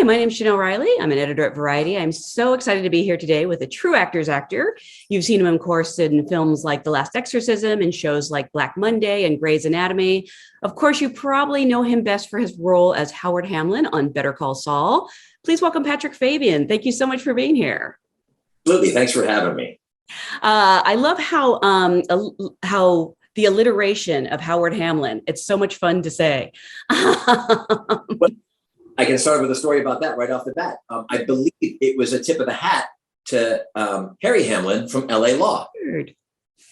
my name is Jenelle Riley. I'm an editor at Variety. I'm so excited to be here today with a true actor's actor. You've seen him, of course, in films like The Last Exorcism and shows like Black Monday and Grey's Anatomy. Of course, you probably know him best for his role as Howard Hamlin on Better Call Saul. Please welcome Patrick Fabian. Thank you so much for being here. Absolutely. Thanks for having me. I love how the alliteration of Howard Hamlin. It's so much fun to say. Well, I can start with a story about that right off the bat. I believe it was a tip of the hat to Harry Hamlin from LA Law. Weird.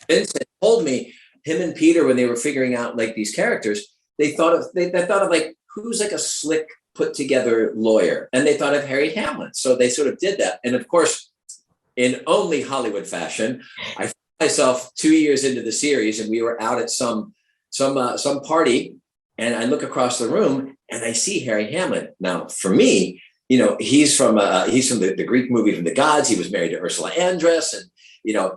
Vincent told me him and Peter, when they were figuring out like these characters, they thought of like, who's like a slick, put together lawyer, and they thought of Harry Hamlin. So they sort of did that, and of course, in only Hollywood fashion, I found myself 2 years into the series, and we were out at some party, and I look across the room and I see Harry Hamlin. Now, for me, he's from the Greek movie from the gods. He was married to Ursula Andress, and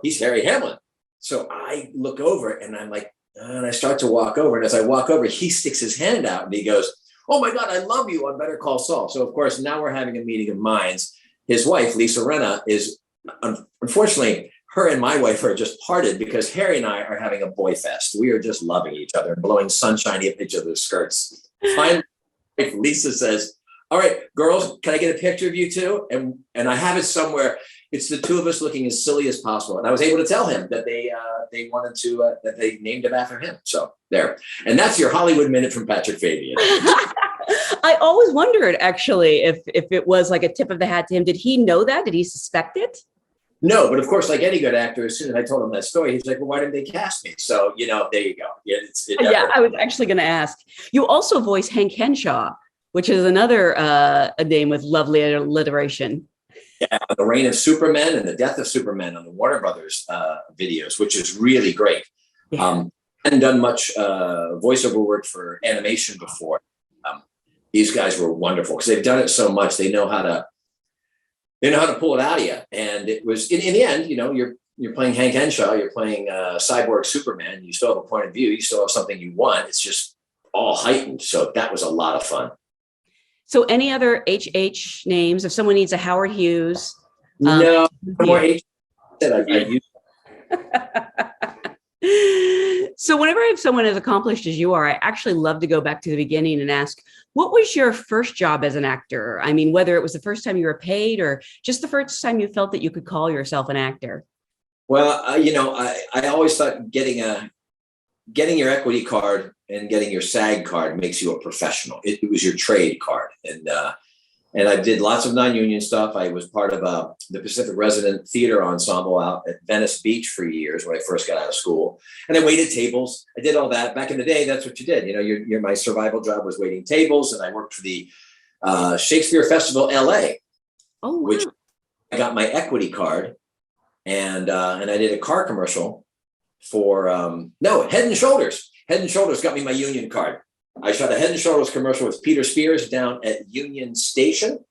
he's Harry Hamlin. So I look over and I'm like, and I start to walk over, and as I walk over, he sticks his hand out and he goes, "Oh my God, I love you on Better Call Saul." So of course, now we're having a meeting of minds. His wife, Lisa Rinna, is unfortunately, her and my wife are just parted because Harry and I are having a boy fest. We are just loving each other and blowing sunshine in each other's skirts. Finally, Lisa says, "All right, girls, can I get a picture of you two?" And I have it somewhere. It's the two of us looking as silly as possible. And I was able to tell him that they wanted to, that they named him after him. So there. And that's your Hollywood Minute from Patrick Fabian. I always wondered, actually, if it was like a tip of the hat to him. Did he know that? Did he suspect it? No, but of course, like any good actor, as soon as I told him that story, he's like, "Well, why didn't they cast me?" So, there you go. Yeah, I was actually going to ask. You also voice Hank Henshaw, which is another a name with lovely alliteration. Yeah, The Reign of Superman and The Death of Superman on the Warner Brothers videos, which is really great. Yeah. I hadn't done much voiceover work for animation before. These guys were wonderful because they've done it so much. They know how to pull it out of you. And it was in the end, you're playing Hank Henshaw, you're playing cyborg Superman. You still have a point of view. You still have something you want. It's just all heightened. So that was a lot of fun. So any other HH names? If someone needs a Howard Hughes. No more H that I've used. So whenever I have someone as accomplished as you are, I actually love to go back to the beginning and ask, what was your first job as an actor? I mean, whether it was the first time you were paid or just the first time you felt that you could call yourself an actor. Well, I always thought getting your equity card and getting your SAG card makes you a professional. It was your trade card. And I did lots of non-union stuff. I was part of the Pacific Resident Theater Ensemble out at Venice Beach for years when I first got out of school. And I waited tables. I did all that. Back in the day, that's what you did. My survival job was waiting tables. And I worked for the Shakespeare Festival LA, Oh, wow. which I got my equity card. And I did a car commercial for, Head and Shoulders. Head and Shoulders got me my union card. I shot a Head and Shoulders commercial with Peter Spears down at Union Station,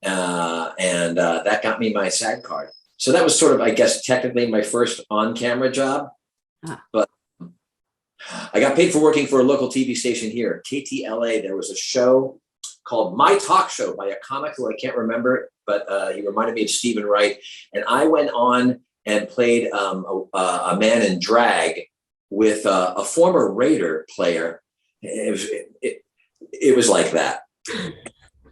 and that got me my SAG card. So that was sort of, I guess, technically my first on-camera job. But I got paid for working for a local TV station here, KTLA. There was a show called My Talk Show by a comic who I can't remember, but he reminded me of Stephen Wright. And I went on and played a man in drag with a former Raider player. It was like that.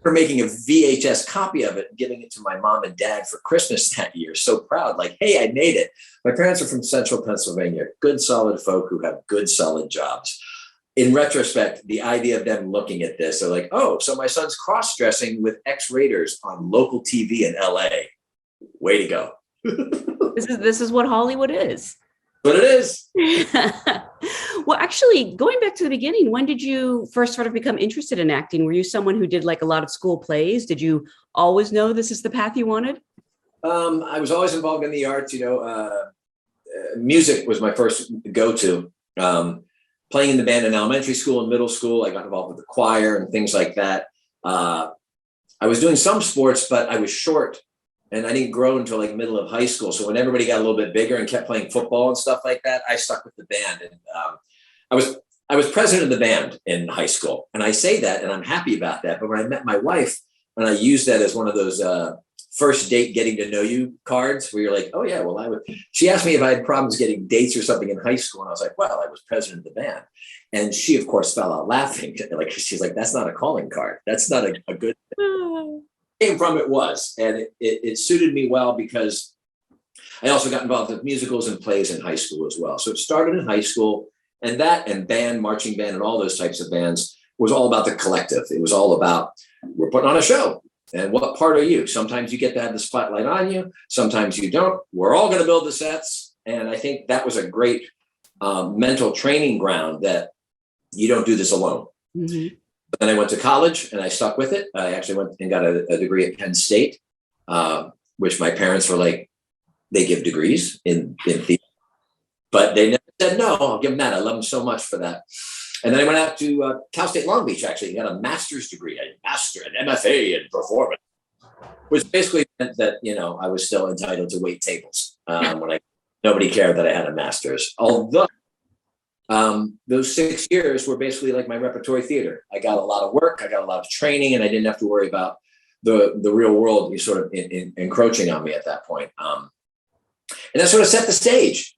For making a VHS copy of it and giving it to my mom and dad for Christmas that year. So proud, like, hey, I made it. My parents are from Central Pennsylvania, good, solid folk who have good, solid jobs. In retrospect, the idea of them looking at this, they're like, oh, so my son's cross-dressing with ex-Raiders on local TV in LA. Way to go. This is what Hollywood is. But it is. Well, actually, going back to the beginning, when did you first sort of become interested in acting? Were you someone who did like a lot of school plays? Did you always know this is the path you wanted? I was always involved in the arts. Music was my first go-to. Playing in the band in elementary school and middle school, I got involved with the choir and things like that. I was doing some sports, but I was short. And I didn't grow until like middle of high school. So when everybody got a little bit bigger and kept playing football and stuff like that, I stuck with the band. And I was president of the band in high school. And I say that, and I'm happy about that. But when I met my wife, And I used that as one of those first date getting to know you cards where you're like, oh yeah, well, I would. She asked me if I had problems getting dates or something in high school. And I was like, well, I was president of the band. And she, of course, fell out laughing. Like, she's like, that's not a calling card. That's not a good thing. Came from it was. And it suited me well because I also got involved with musicals and plays in high school as well. So it started in high school, and that and band, marching band, and all those types of bands was all about the collective. It was all about, we're putting on a show. And what part are you? Sometimes you get to have the spotlight on you. Sometimes you don't. We're all going to build the sets. And I think that was a great mental training ground that you don't do this alone. Mm-hmm. But then I went to college and I stuck with it. I actually went and got a degree at Penn State, which my parents were like, they give degrees in theater. But they never said no. I'll give them that. I love them so much for that. And then I went out to Cal State Long Beach, actually, and got a master's degree, an MFA in performance, which basically meant that, I was still entitled to wait tables when nobody cared that I had a master's. Although those 6 years were basically like my repertory theater. I got a lot of work, I got a lot of training, and I didn't have to worry about the real world sort of encroaching on me at that point. And that sort of set the stage,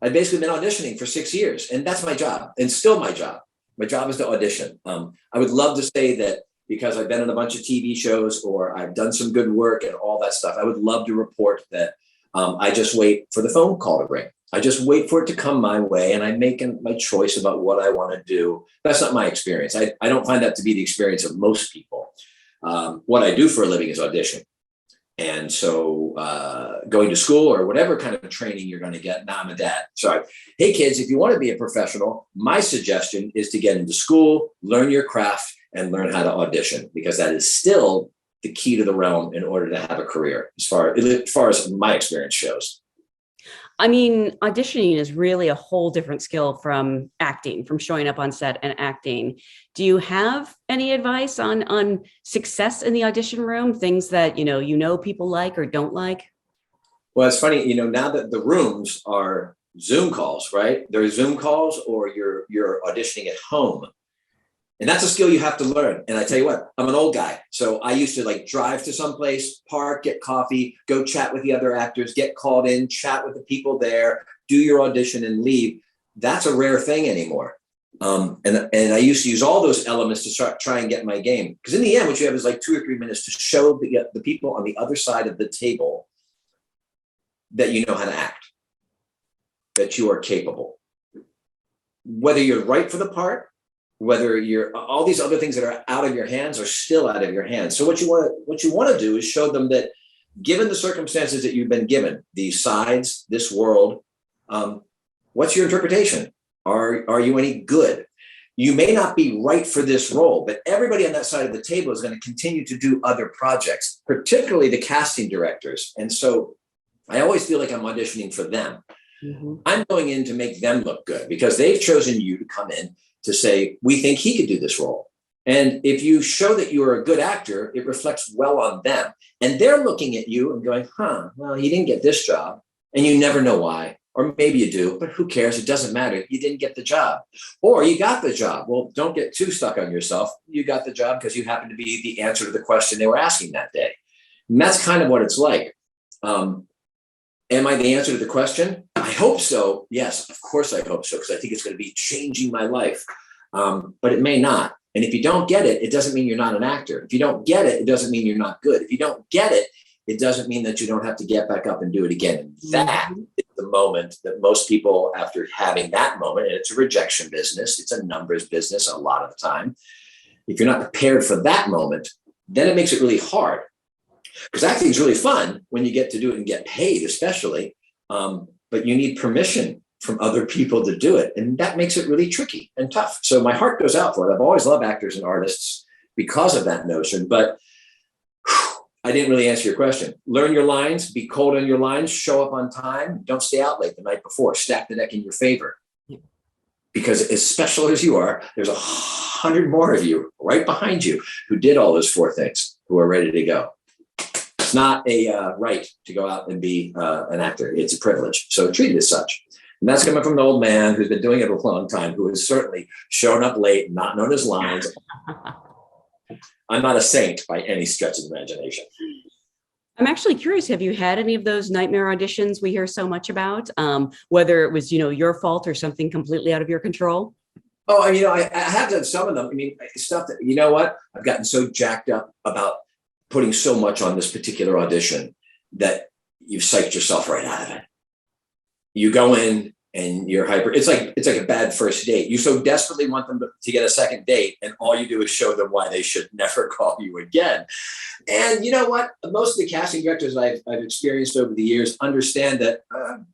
I've basically been auditioning for 6 years, and that's my job, and still my job. My job is to audition. I would love to say that because I've been in a bunch of TV shows or I've done some good work and all that stuff, I would love to report that I just wait for the phone call to ring. I just wait for it to come my way, and I'm making my choice about what I want to do. That's not my experience. I don't find that to be the experience of most people. What I do for a living is audition. And so going to school or whatever kind of training you're going to get. Now I'm a dad. So, hey, kids, if you want to be a professional, my suggestion is to get into school, learn your craft, and learn how to audition, because that is still the key to the realm in order to have a career, as far as my experience shows. I mean, auditioning is really a whole different skill from acting, from showing up on set and acting. Do you have any advice on success in the audition room? Things that, people like or don't like? Well, it's funny, now that the rooms are Zoom calls, right? They're Zoom calls, or you're auditioning at home. And that's a skill you have to learn. And I tell you what, I'm an old guy. So I used to drive to someplace, park, get coffee, go chat with the other actors, get called in, chat with the people there, do your audition and leave. That's a rare thing anymore. And I used to use all those elements to try and get my game. Because in the end, what you have is 2 or 3 minutes to show the people on the other side of the table that you know how to act, that you are capable. Whether you're right for the part, whether you're all these other things that are out of your hands are still out of your hands. So what you want to do is show them that, given the circumstances that you've been given, these sides, this world, what's your interpretation? Are you any good? You may not be right for this role, but everybody on that side of the table is going to continue to do other projects, particularly the casting directors. And so I always feel like I'm auditioning for them. Mm-hmm. I'm going in to make them look good because they've chosen you to come in to say, we think he could do this role. And if you show that you're a good actor, it reflects well on them. And they're looking at you and going, well, he didn't get this job. And you never know why. Or maybe you do, but who cares? It doesn't matter. You didn't get the job. Or you got the job. Well, don't get too stuck on yourself. You got the job because you happen to be the answer to the question they were asking that day. And that's kind of what it's like. Am I the answer to the question? I hope so. Yes, of course I hope so, because I think it's going to be changing my life. But it may not. And if you don't get it, it doesn't mean you're not an actor. If you don't get it, it doesn't mean you're not good. If you don't get it, it doesn't mean that you don't have to get back up and do it again. And that is the moment that most people, after having that moment, and it's a rejection business, it's a numbers business a lot of the time. If you're not prepared for that moment, then it makes it really hard. Because acting is really fun when you get to do it and get paid, especially. But you need permission from other people to do it. And that makes it really tricky and tough. So my heart goes out for it. I've always loved actors and artists because of that notion. But I didn't really answer your question. Learn your lines, be cold on your lines, show up on time. Don't stay out late the night before. Stack the deck in your favor. Because as special as you are, there's 100 more of you right behind you who did all those 4 things, who are ready to go. It's not a right to go out and be an actor. It's a privilege. So treat it as such. And that's coming from an old man who's been doing it a long time, who has certainly shown up late, not known his lines. I'm not a saint by any stretch of the imagination. I'm actually curious, have you had any of those nightmare auditions we hear so much about? Whether it was, your fault or something completely out of your control? Oh, I have done some of them. I mean, stuff that, you know what? I've gotten so jacked up about putting so much on this particular audition that you've psyched yourself right out of it. You go in and you're hyper. It's like a bad first date. You so desperately want them to get a second date, and all you do is show them why they should never call you again. And you know what? Most of the casting directors I've experienced over the years understand that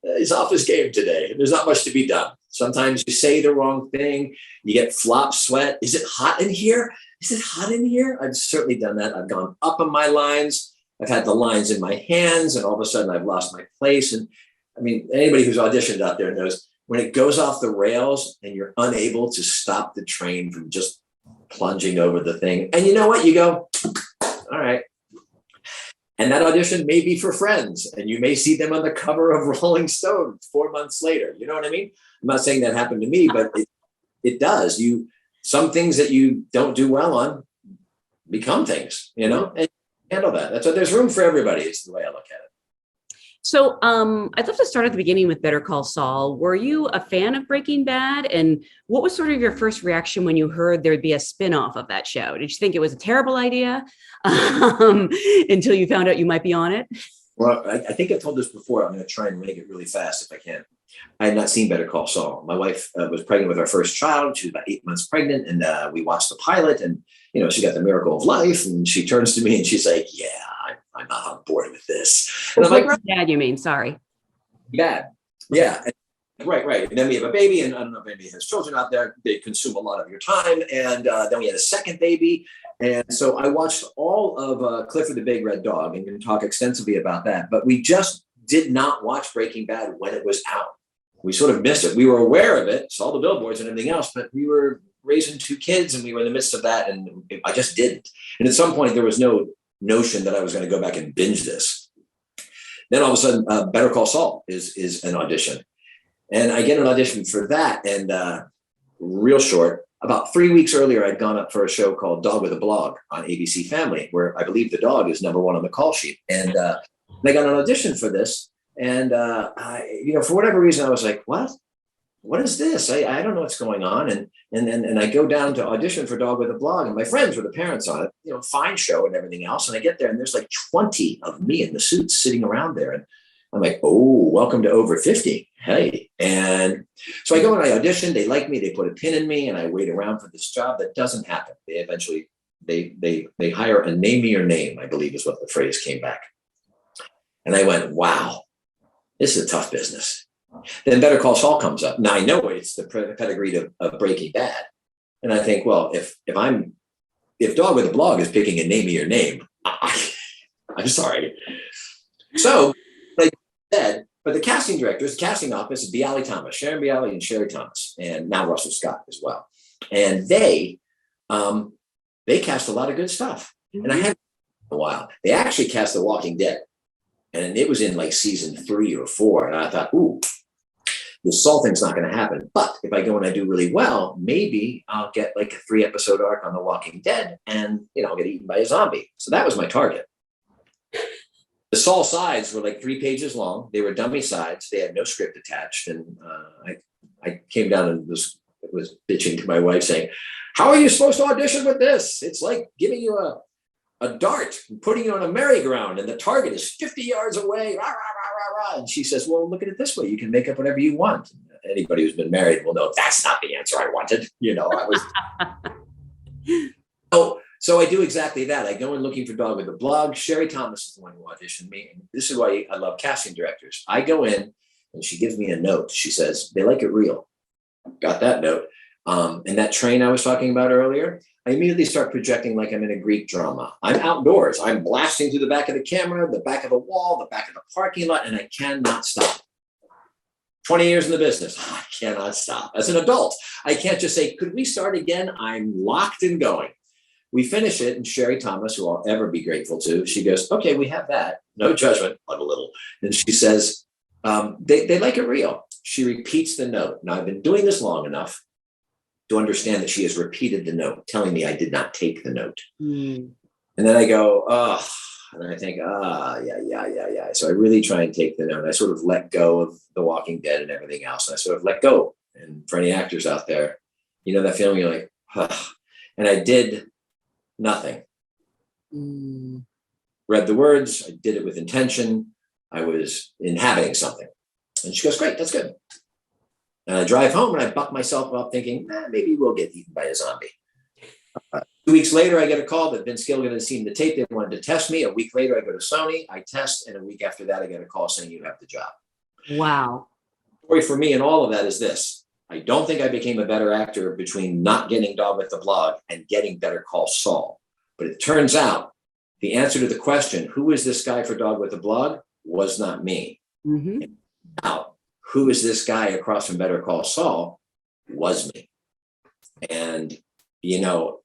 it's office game today. There's not much to be done. Sometimes you say the wrong thing. You get flop sweat. Is it hot in here? Is it hot in here? I've certainly done that. I've gone up on my lines. I've had the lines in my hands, and all of a sudden I've lost my place. And I mean, anybody who's auditioned out there knows when it goes off the rails and you're unable to stop the train from just plunging over the thing. And you know what? You go, all right. And that audition may be for Friends, and you may see them on the cover of Rolling Stone 4 months later. You know what I mean? I'm not saying that happened to me, but it does. Some things that you don't do well on become things, and handle that. That's what there's room for everybody. Is the way I look at it. So I'd love to start at the beginning with Better Call Saul. Were you a fan of Breaking Bad? And what was sort of your first reaction when you heard there'd be a spinoff of that show? Did you think it was a terrible idea until you found out you might be on it? Well, I think I told this before. I'm going to try and make it really fast if I can. I had not seen Better Call Saul. My wife was pregnant with our first child. She was about 8 months pregnant. And we watched the pilot, and, she got the miracle of life. And she turns to me and she's like, yeah, I'm not on board with this. And I'm like, Dad, you mean? Sorry. Bad. Yeah. Right. And then we have a baby, and I don't know if anybody has children out there. They consume a lot of your time. And then we had a second baby. And so I watched all of Clifford the Big Red Dog and can talk extensively about that. But we just did not watch Breaking Bad when it was out. We sort of missed it. We were aware of it, saw the billboards and everything else, but we were raising 2 kids and we were in the midst of that. And I just didn't. And at some point, there was no notion that I was going to go back and binge this. Then all of a sudden, Better Call Saul is an audition. And I get an audition for that. And real short, about 3 weeks earlier, I'd gone up for a show called Dog with a Blog on ABC Family, where I believe the dog is number 1 on the call sheet. And I got an audition for this. And, for whatever reason, I was like, what is this? I don't know what's going on. And I go down to audition for Dog with a Blog, and my friends were the parents on it, fine show and everything else. And I get there and there's like 20 of me in the suits sitting around there. And I'm like, oh, welcome to over 50. Hey. And so I go and I audition. They like me. They put a pin in me, and I wait around for this job. That doesn't happen. They eventually, they hire a name me your name, I believe is what the phrase came back. And I went, wow, this is a tough business. Then Better Call Saul comes up. Now I know it's the pedigree of Breaking Bad. And I think, well, if Dog with a Blog is picking a name me your name, I'm sorry. So like I said, but the casting directors, the casting office is Bialy Thomas, Sharon Bialy and Sherry Thomas, and now Russell Scott as well. And they cast a lot of good stuff. Mm-hmm. And I had a while. They actually cast The Walking Dead. And it was in like season 3 or 4. And I thought, ooh, this Saul thing's not going to happen. But if I go and I do really well, maybe I'll get like a 3-episode arc on The Walking Dead, and I'll get eaten by a zombie. So that was my target. The Saul sides were like 3 pages long. They were dummy sides. They had no script attached. And I came down and was bitching to my wife saying, how are you supposed to audition with this? It's like giving you a dart and putting you on a merry-go-round, and the target is 50 yards away. Rah, rah, rah, rah, rah. And she says, well, look at it this way. You can make up whatever you want. Anybody who's been married will know that's not the answer I wanted. I was. So I do exactly that. I go in looking for Dog with a Blog. Sherry Thomas is the one who auditioned me. And this is why I love casting directors. I go in and she gives me a note. She says, they like it real. Got that note. And that train I was talking about earlier, I immediately start projecting like I'm in a Greek drama. I'm outdoors. I'm blasting through the back of the camera, the back of the wall, the back of the parking lot, and I cannot stop. 20 years in the business, I cannot stop. As an adult, I can't just say, could we start again? I'm locked and going. We finish it, and Sherry Thomas, who I'll ever be grateful to, she goes, okay, we have that. No judgment, but a little. And she says, they like it real. She repeats the note. Now, I've been doing this long enough to understand that she has repeated the note, telling me I did not take the note. Mm. And then I go, oh, and I think, yeah. So I really try and take the note. I sort of let go of The Walking Dead and everything else. And I sort of let go. And for any actors out there, you know that feeling, you're like, and I did nothing. Mm. Read the words, I did it with intention. I was inhabiting something. And she goes, great, that's good. And I drive home and I buck myself up thinking, maybe we'll get eaten by a zombie. 2 weeks later, I get a call that Vince Gilligan had seen the tape. They wanted to test me. A week later, I go to Sony, I test, and a week after that, I get a call saying you have the job. Wow. The story for me and all of that is this. I don't think I became a better actor between not getting Dog with the Blog and getting Better Call Saul. But it turns out the answer to the question, who is this guy for Dog with the Blog, was not me. Mm-hmm. Now, who is this guy across from Better Call Saul, was me. And, you know,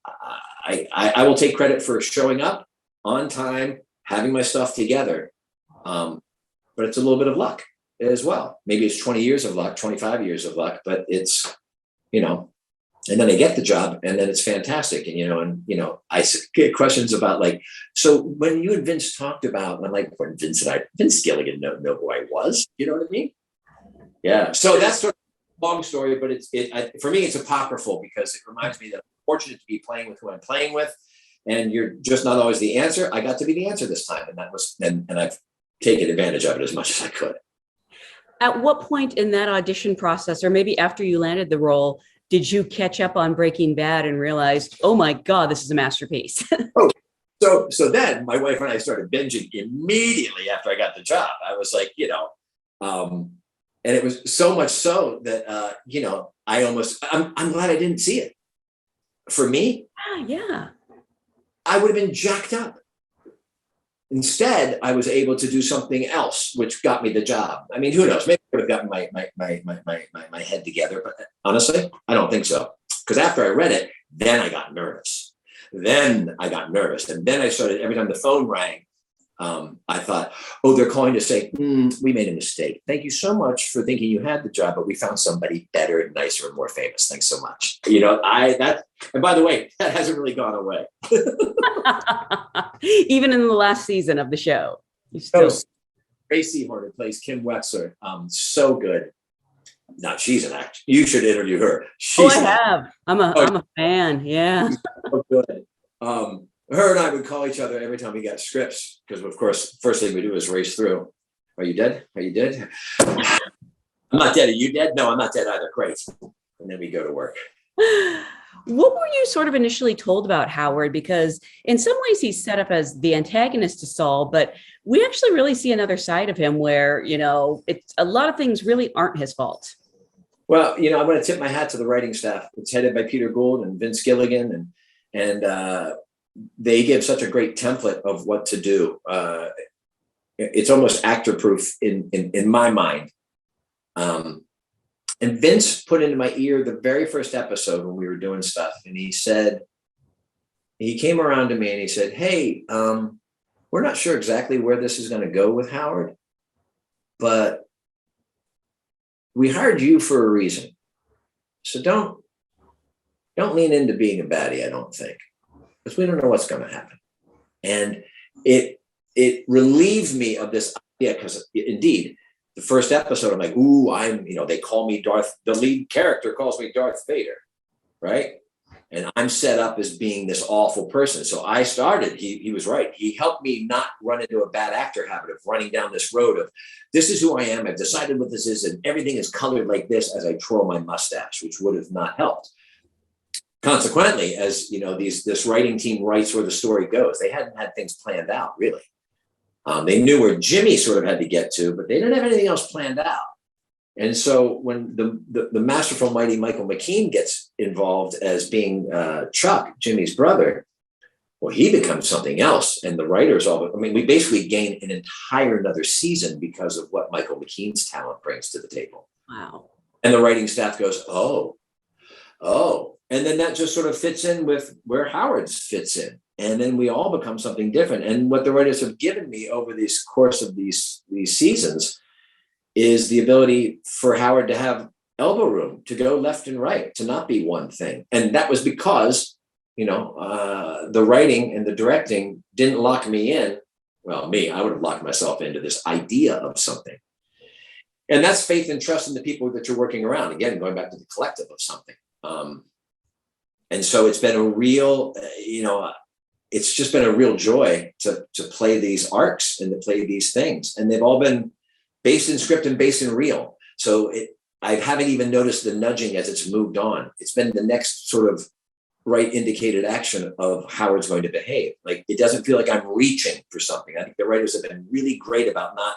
I will take credit for showing up on time, having my stuff together. But it's a little bit of luck as well. Maybe it's 20 years of luck, 25 years of luck, but it's, you know, and then I get the job and then it's fantastic. And, I get questions about like, so when you and Vince talked about, and I'm like, when Vince Gilligan know who I was, you know what I mean? Yeah. So that's sort of a long story, but for me, it's apocryphal because it reminds me that I'm fortunate to be playing with who I'm playing with. And you're just not always the answer. I got to be the answer this time. And that was, and I've taken advantage of it as much as I could. At what point in that audition process, or maybe after you landed the role, did you catch up on Breaking Bad and realized, oh my God, this is a masterpiece? So then my wife and I started binging immediately after I got the job. I was like, and it was so much so that, I'm glad I didn't see it. For me, Yeah. I would have been jacked up. Instead, I was able to do something else, which got me the job. I mean, who knows? Maybe I would have gotten my head together, but honestly, I don't think so. Because after I read it, then I got nervous. And then I started, every time the phone rang, I thought, they're calling to say, we made a mistake. Thank you so much for thinking you had the job, but we found somebody better and nicer and more famous. Thanks so much. And by the way, that hasn't really gone away. Even in the last season of the show. You still... Tracy Horner plays Kim Wexler. So good. Now she's an actor. You should interview her. I have. I'm a fan. Yeah. So good. Her and I would call each other every time we got scripts because, of course, first thing we do is race through. Are you dead? Are you dead? I'm not dead. Are you dead? No, I'm not dead either. Great. And then we go to work. What were you sort of initially told about Howard? Because in some ways he's set up as the antagonist to Saul, but we actually really see another side of him where, it's a lot of things really aren't his fault. Well, I'm going to tip my hat to the writing staff. It's headed by Peter Gould and Vince Gilligan, and they give such a great template of what to do. It's almost actor proof in my mind. And Vince put into my ear the very first episode when we were doing stuff. And he came around to me and he said, hey, we're not sure exactly where this is going to go with Howard, but we hired you for a reason. So don't lean into being a baddie, I don't think, because we don't know what's going to happen. And it relieved me of this idea because indeed, the first episode, I'm like, they call me the lead character calls me Darth Vader, right? And I'm set up as being this awful person. So I started, he was right. He helped me not run into a bad actor habit of running down this road of, this is who I am. I've decided what this is. And everything is colored like this as I twirl my mustache, which would have not helped. Consequently, as this writing team writes where the story goes, they hadn't had things planned out, really. They knew where Jimmy sort of had to get to, but they didn't have anything else planned out. And so when the masterful, mighty Michael McKean gets involved as being Chuck, Jimmy's brother, well, he becomes something else. And the writers we basically gain an entire another season because of what Michael McKean's talent brings to the table. Wow. And the writing staff goes, oh. And then that just sort of fits in with where Howard's fits in. And then we all become something different. And what the writers have given me over this course of these seasons is the ability for Howard to have elbow room to go left and right, to not be one thing. And that was because, the writing and the directing didn't lock me in. Well, I would have locked myself into this idea of something. And that's faith and trust in the people that you're working around. Again, going back to the collective of something. And so it's been a real, it's just been a real joy to play these arcs and to play these things. And they've all been based in script and based in real. So I haven't even noticed the nudging as it's moved on. It's been the next sort of right indicated action of how it's going to behave. Like, it doesn't feel like I'm reaching for something. I think the writers have been really great about not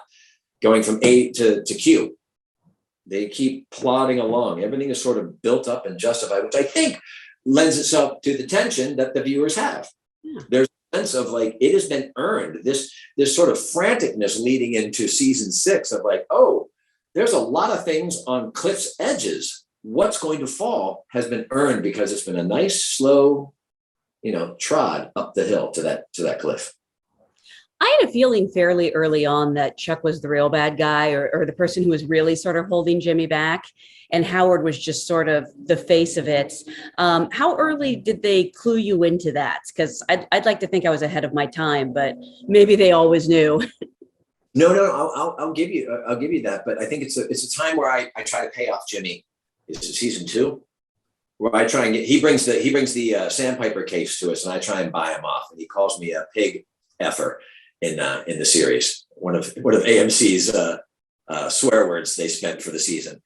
going from A to Q. They keep plodding along. Everything is sort of built up and justified, which I think lends itself to the tension that the viewers have. Yeah. There's a sense of like, it has been earned. This sort of franticness leading into season 6 of like, oh, there's a lot of things on cliff's edges. What's going to fall has been earned because it's been a nice, slow, trod up the hill to that cliff. I had a feeling fairly early on that Chuck was the real bad guy, or the person who was really sort of holding Jimmy back, and Howard was just sort of the face of it. How early did they clue you into that? Because I'd like to think I was ahead of my time, but maybe they always knew. No, I'll give you that, but I think it's a time where I try to pay off Jimmy. Is it season 2? Where I try and he brings the sandpiper case to us, and I try and buy him off, and he calls me a pig effer in the series. One of AMC's swear words they spent for the season,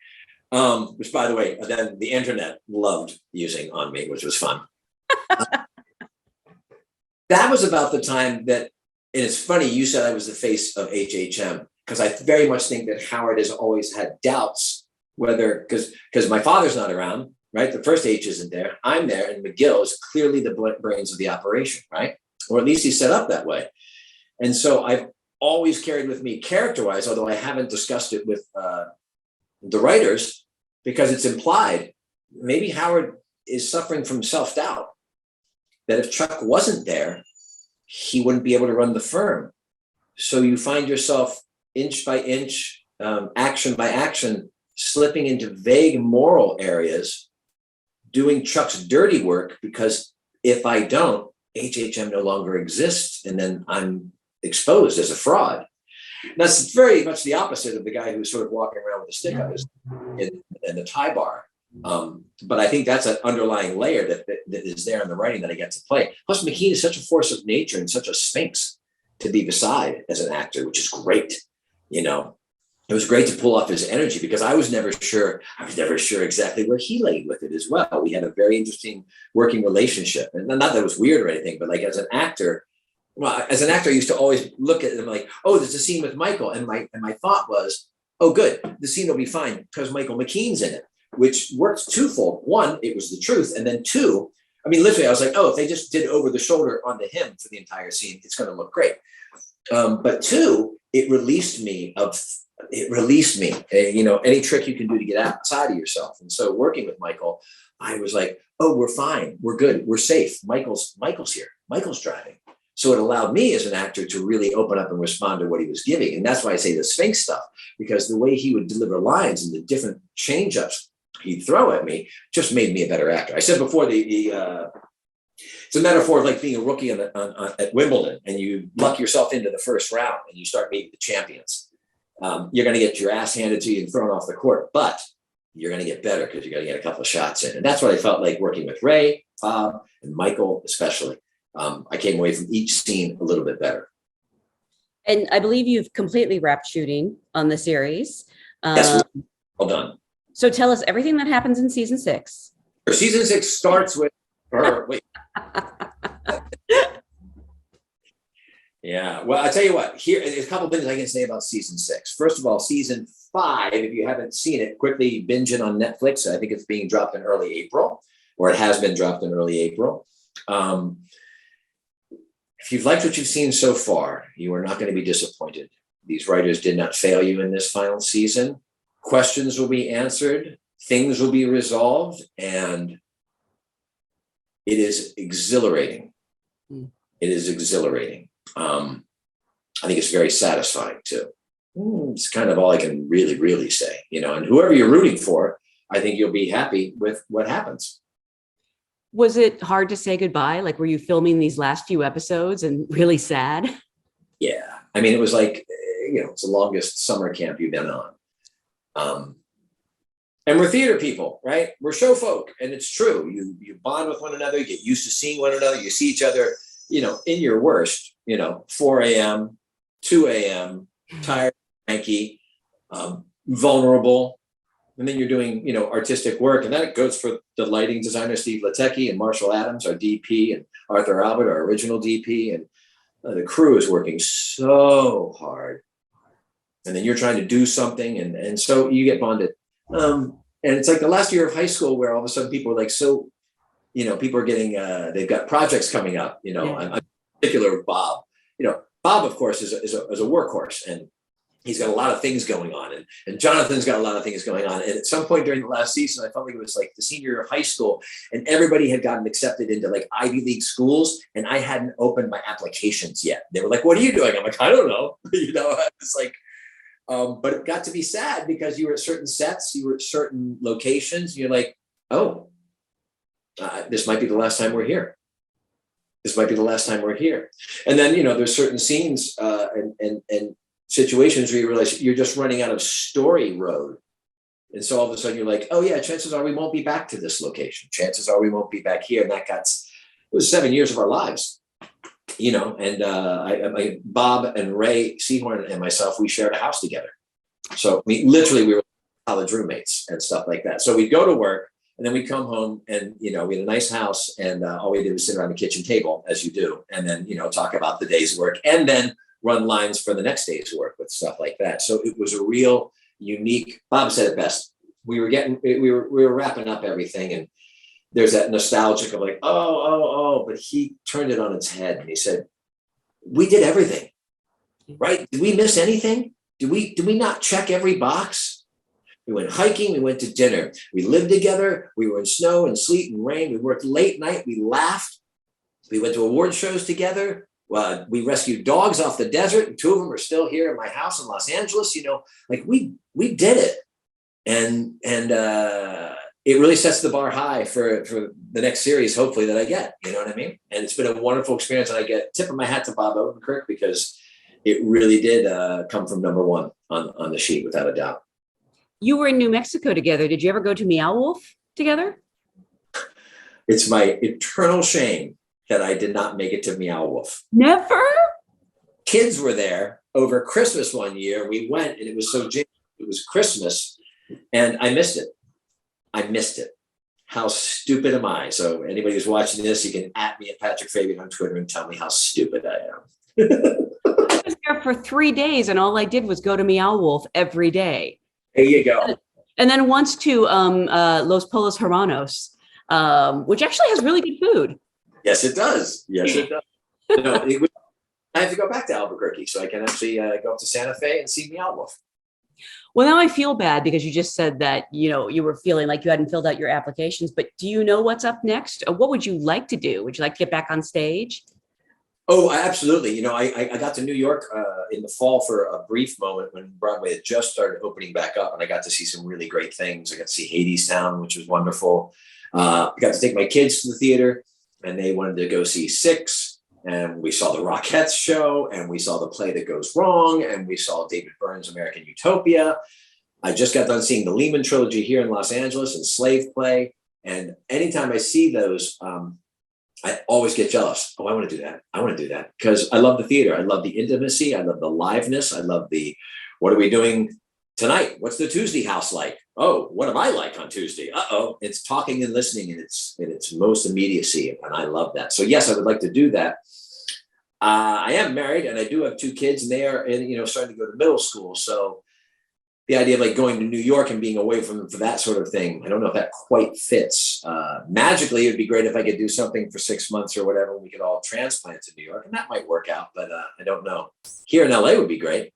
which, by the way, then the internet loved using on me, which was fun. That was about the time that, and it's funny you said I was the face of HHM, because I very much think that Howard has always had doubts whether, because my father's not around, right? The first H isn't there. I'm there, and McGill is clearly the brains of the operation, right? Or at least he's set up that way. And so I've always carried with me character-wise, although I haven't discussed it with the writers, because it's implied maybe Howard is suffering from self-doubt, that if Chuck wasn't there, he wouldn't be able to run the firm. So you find yourself inch by inch, action by action, slipping into vague moral areas, doing Chuck's dirty work, because if I don't, HHM no longer exists, and then I'm exposed as a fraud. That's very much the opposite of the guy who's sort of walking around with a stick up his in the tie bar. But I think that's an underlying layer that is there in the writing that I get to play. Plus, McKean is such a force of nature and such a sphinx to be beside as an actor, which is great. It was great to pull off his energy, because I was never sure exactly where he laid with it as well. We had a very interesting working relationship, and not that it was weird or anything, but like as an actor, I used to always look at him like, oh, there's a scene with Michael, and my thought was, oh, good, the scene will be fine because Michael McKean's in it, which works twofold. One, it was the truth, and then two, I mean, literally, I was like, oh, if they just did over the shoulder onto him for the entire scene, it's going to look great. But two, it released me. Any trick you can do to get outside of yourself. And so working with Michael, I was like, oh, we're fine. We're good. We're safe. Michael's here. Michael's driving. So it allowed me as an actor to really open up and respond to what he was giving. And that's why I say the Sphinx stuff, because the way he would deliver lines and the different change-ups he'd throw at me just made me a better actor. I said before, it's a metaphor of like being a rookie at Wimbledon, and you luck yourself into the first round and you start meeting the champions. You're going to get your ass handed to you and thrown off the court, but you're going to get better because you're going to get a couple of shots in. And that's what I felt like working with Ray, Bob, and Michael especially. I came away from each scene a little bit better. And I believe you've completely wrapped shooting on the series. Yes, well done. So tell us everything that happens in season 6. Season 6 starts with her. Wait. Yeah. Well, I tell you what, there's a couple of things I can say about season 6. First of all, season 5, if you haven't seen it, quickly binge it on Netflix. I think it's being dropped in early April, or it has been dropped in early April. If you've liked what you've seen so far, you are not going to be disappointed. These writers did not fail you in this final season. Questions will be answered, things will be resolved, and it is exhilarating. It is exhilarating. I think it's very satisfying too. It's kind of all I can really, really say, and whoever you're rooting for, I think you'll be happy with what happens. Was it hard to say goodbye? Like, were you filming these last few episodes and really sad? Yeah. I mean, it was like, it's the longest summer camp you've been on. And we're theater people, right? We're show folk. And it's true. You bond with one another, you get used to seeing one another, you see each other, in your worst, 4 a.m., 2 a.m., tired, cranky, vulnerable. And then you're doing, artistic work. And that goes for the lighting designer, Steve Latecki, and Marshall Adams, our DP, and Arthur Albert, our original DP. And the crew is working so hard. And then you're trying to do something. And so you get bonded. And it's like the last year of high school where all of a sudden people are like, people are getting, they've got projects coming up, Yeah. I'm in particular with Bob. Bob, of course, is a workhorse, and he's got a lot of things going on. And Jonathan's got a lot of things going on. And at some point during the last season, I felt like it was like the senior year of high school, and everybody had gotten accepted into like Ivy League schools. And I hadn't opened my applications yet. They were like, "What are you doing?" I'm like, "I don't know." It's like, but it got to be sad because you were at certain sets, you were at certain locations. And you're like, "Oh, this might be the last time we're here. This might be the last time we're here." And then, there's certain scenes and situations where you realize you're just running out of story road. And so all of a sudden you're like, "Oh yeah, chances are we won't be back to this location. Chances are we won't be back here." And it was 7 years of our lives, and Bob and Ray Seahorn and myself, we shared a house together. So we were college roommates and stuff like that. So we'd go to work, and then we'd come home, and, we had a nice house, and all we did was sit around the kitchen table, as you do, and then, talk about the day's work, and then run lines for the next day's work with stuff like that. So it was a real unique, Bob said it best. We were wrapping up everything, and there's that nostalgic of like, oh, but he turned it on its head, and he said, "We did everything, right? Did we miss anything? Did we not check every box? We went hiking, we went to dinner, we lived together, we were in snow and sleet and rain, we worked late night, we laughed, we went to award shows together, we rescued dogs off the desert, and 2 of them are still here in my house in Los Angeles. Like we did it." And it really sets the bar high for the next series, hopefully, that I get. You know what I mean? And it's been a wonderful experience. And I tip of my hat to Bob Odenkirk, because it really did come from number one on the sheet, without a doubt. You were in New Mexico together. Did you ever go to Meow Wolf together? It's my eternal shame that I did not make it to Meow Wolf. Never? Kids were there over Christmas one year. We went, and it was so jammed. It was Christmas, and I missed it. How stupid am I? So anybody who's watching this, you can @ me at Patrick Fabian on Twitter and tell me how stupid I am. I was there for 3 days, and all I did was go to Meow Wolf every day. There you go. And then once to Los Polos Hermanos, which actually has really good food. Yes, it does. I have to go back to Albuquerque so I can actually go up to Santa Fe and see Meow Wolf. Well, now I feel bad because you just said that, you were feeling like you hadn't filled out your applications, but do you know what's up next? What would you like to do? Would you like to get back on stage? Oh, absolutely. I got to New York in the fall for a brief moment when Broadway had just started opening back up, and I got to see some really great things. I got to see Hadestown, which was wonderful. I got to take my kids to the theater, and they wanted to go see Six. And we saw the Rockettes show, and we saw The Play That Goes Wrong, and we saw David Byrne's American Utopia. I just got done seeing the Lehman trilogy here in Los Angeles and Slave Play. And anytime I see those, I always get jealous. Oh, I want to do that. I want to do that, because I love the theater. I love the intimacy. I love the liveness. I love what are we doing tonight? What's the Tuesday house like? Oh, what am I like on Tuesday? It's talking and listening in its most immediacy. And I love that. So yes, I would like to do that. I am married, and I do have 2 kids, and they are starting to go to middle school. So the idea of like going to New York and being away from them for that sort of thing, I don't know if that quite fits. Magically, it'd be great if I could do something for 6 months or whatever, and we could all transplant to New York, and that might work out, but I don't know. Here in LA would be great.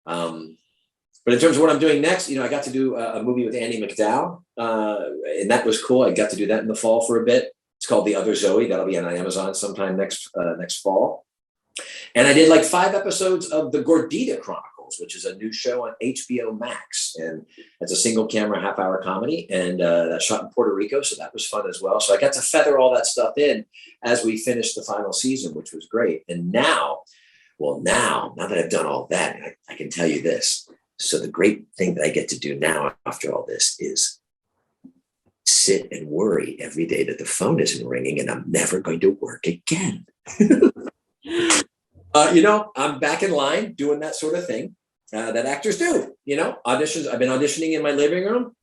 But in terms of what I'm doing next, I got to do a movie with Andy McDowell, and that was cool. I got to do that in the fall for a bit. It's called The Other Zoe. That'll be on Amazon sometime next fall. And I did like 5 episodes of The Gordita Chronicles. Chronicles, which is a new show on HBO Max. And it's a single camera, half-hour comedy. And that's shot in Puerto Rico. So that was fun as well. So I got to feather all that stuff in as we finished the final season, which was great. And now that I've done all that, I can tell you this. So the great thing that I get to do now after all this is sit and worry every day that the phone isn't ringing and I'm never going to work again. I'm back in line doing that sort of thing that actors do, auditions. I've been auditioning in my living room,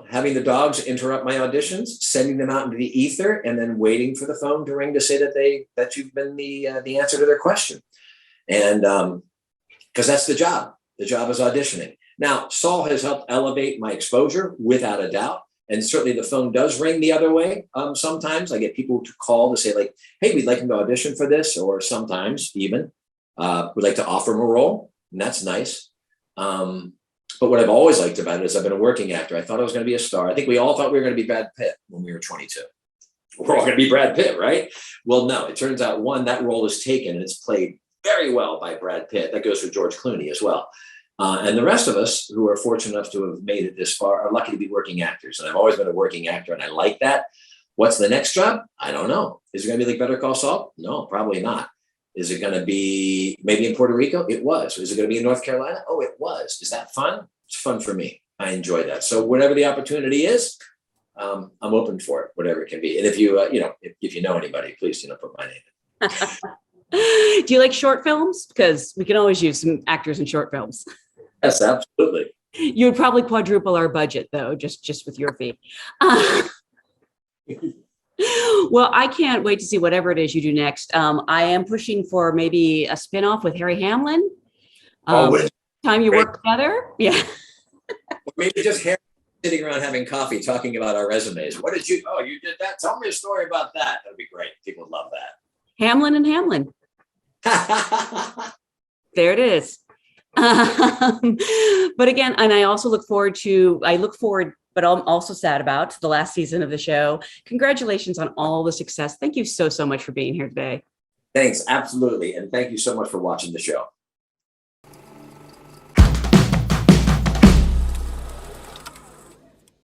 having the dogs interrupt my auditions, sending them out into the ether, and then waiting for the phone to ring to say that you've been the answer to their question. And because that's the job. The job is auditioning. Now, Saul has helped elevate my exposure without a doubt. And certainly the phone does ring the other way. Sometimes I get people to call to say like, hey, we'd like him to audition for this. Or sometimes even we'd like to offer him a role. And that's nice. But what I've always liked about it is I've been a working actor. I thought I was going to be a star. I think we all thought we were going to be Brad Pitt when we were 22. We're all going to be Brad Pitt, right? Well, no, it turns out that role is taken and it's played very well by Brad Pitt. That goes for George Clooney as well. And the rest of us who are fortunate enough to have made it this far are lucky to be working actors. And I've always been a working actor and I like that. What's the next job? I don't know. Is it going to be like Better Call Saul? No, probably not. Is it going to be maybe in Puerto Rico? It was. Is it going to be in North Carolina? Oh, it was. Is that fun? It's fun for me. I enjoy that. So whatever the opportunity is, I'm open for it, whatever it can be. And if you, if you know anybody, please, put my name in. Do you like short films? Because we can always use some actors in short films. Yes, absolutely. You would probably quadruple our budget, though, just with your fee. Well, I can't wait to see whatever it is you do next. I am pushing for maybe a spinoff with Harry Hamlin. Time you work together, yeah. Or maybe just Harry sitting around having coffee, talking about our resumes. What did you? Oh, you did that. Tell me a story about that. That'd be great. People would love that. Hamlin and Hamlin. There it is. But again, and I look forward, but I'm also sad about the last season of the show. Congratulations on all the success. Thank you so much for being here today. Thanks. Absolutely. And thank you so much for watching the show.